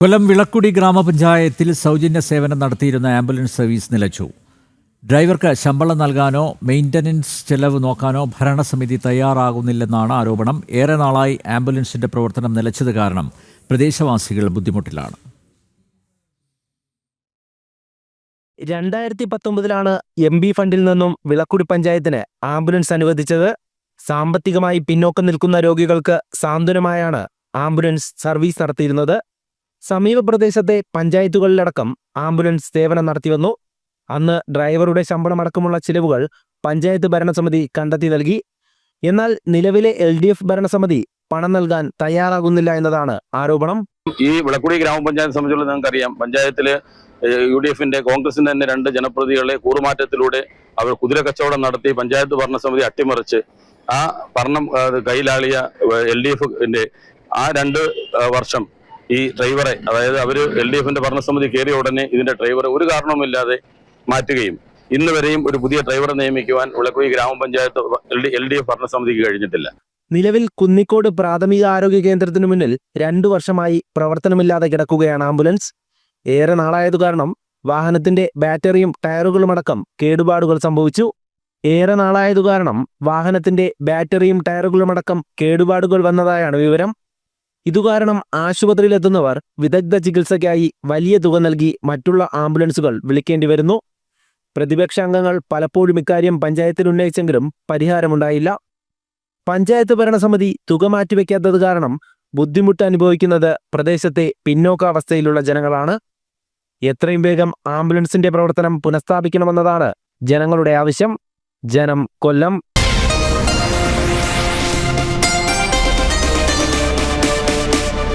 കൊല്ലം വിളക്കുടി ഗ്രാമപഞ്ചായത്തിൽ സൗജന്യ സേവനം നടത്തിയിരുന്ന ആംബുലൻസ് സർവീസ് നിലച്ചു. ഡ്രൈവർക്ക് ശമ്പളം നൽകാനോ മെയിൻ്റനൻസ് ചെലവ് നോക്കാനോ ഭരണസമിതി തയ്യാറാകുന്നില്ലെന്നാണ് ആരോപണം. ഏറെ നാളായി ആംബുലൻസിന്റെ പ്രവർത്തനം നിലച്ചത് കാരണം പ്രദേശവാസികൾ ബുദ്ധിമുട്ടിലാണ്. 2019 MB ഫണ്ടിൽ നിന്നും വിളക്കുടി പഞ്ചായത്തിന് ആംബുലൻസ് അനുവദിച്ചത്. സാമ്പത്തികമായി പിന്നോക്കം നിൽക്കുന്ന രോഗികൾക്ക് സാന്ത്വനമായാണ് ആംബുലൻസ് സർവീസ് നടത്തിയിരുന്നത്. സമീപ പ്രദേശത്തെ പഞ്ചായത്തുകളിലടക്കം ആംബുലൻസ് സേവനം നടത്തിവന്നു. അന്ന് ഡ്രൈവറുടെ ശമ്പളമടക്കമുള്ള ചിലവുകൾ പഞ്ചായത്ത് ഭരണസമിതി കണ്ടെത്തി നൽകി. എന്നാൽ നിലവിലെ LDF ഭരണസമിതി പണം നൽകാൻ തയ്യാറാകുന്നില്ല എന്നതാണ് ആരോപണം. ഈ വിളക്കുടി ഗ്രാമപഞ്ചായത്ത് സംബന്ധിച്ചുള്ള നിങ്ങൾക്കറിയാം, പഞ്ചായത്തില് UDFന്റെ കോൺഗ്രസിന്റെ തന്നെ 2 ജനപ്രതിനിധികളെ കൂറുമാറ്റത്തിലൂടെ അവർ കുതിര കച്ചവടം നടത്തി പഞ്ചായത്ത് ഭരണസമിതി അട്ടിമറിച്ച് ആ ഭരണം കൈലാളിയ LDFന്റെ ആ 2 വർഷം ഈ ഡ്രൈവറെ, അതായത് അവര് LDFന്റെ ഭരണസമിതി കയറിയ ഉടനെ ഇതിന്റെ ഡ്രൈവറെ ഒരു കാരണവുമില്ലാതെ മാറ്റുകയും ഇന്ന് വരെയും ഒരു പുതിയ ഡ്രൈവറെ നിയമിക്കുവാൻ വിളക്കുടി ഗ്രാമപഞ്ചായത്ത് LDF ഭരണസമിതിക്ക് കഴിഞ്ഞിട്ടില്ല. നിലവിൽ കുന്നിക്കോട് പ്രാഥമിക ആരോഗ്യ കേന്ദ്രത്തിനു മുന്നിൽ 2 വർഷമായി പ്രവർത്തനമില്ലാതെ കിടക്കുകയാണ് ആംബുലൻസ്. ഏറെ നാളായതു കാരണം വാഹനത്തിന്റെ ബാറ്ററിയും ടയറുകളുമടക്കം കേടുപാടുകൾ സംഭവിച്ചു. കേടുപാടുകൾ വന്നതായാണ് വിവരം. ഇതുകാരണം ആശുപത്രിയിലെത്തുന്നവർ വിദഗ്ധ ചികിത്സയ്ക്കായി വലിയ തുക നൽകി മറ്റുള്ള ആംബുലൻസുകൾ വിളിക്കേണ്ടി വരുന്നു. പ്രതിപക്ഷ അംഗങ്ങൾ പലപ്പോഴും ഇക്കാര്യം പഞ്ചായത്തിൽ ഉന്നയിച്ചെങ്കിലും പരിഹാരമുണ്ടായില്ല. പഞ്ചായത്ത് ഭരണസമിതി തുക മാറ്റിവെക്കാത്തത് കാരണം ബുദ്ധിമുട്ട് അനുഭവിക്കുന്നത് പ്രദേശത്തെ പിന്നോക്കാവസ്ഥയിലുള്ള ജനങ്ങളാണ്. എത്രയും വേഗം ആംബുലൻസിന്റെ പ്രവർത്തനം പുനഃസ്ഥാപിക്കണമെന്നതാണ് ജനങ്ങളുടെ ആവശ്യം. ജനം, കൊല്ലം.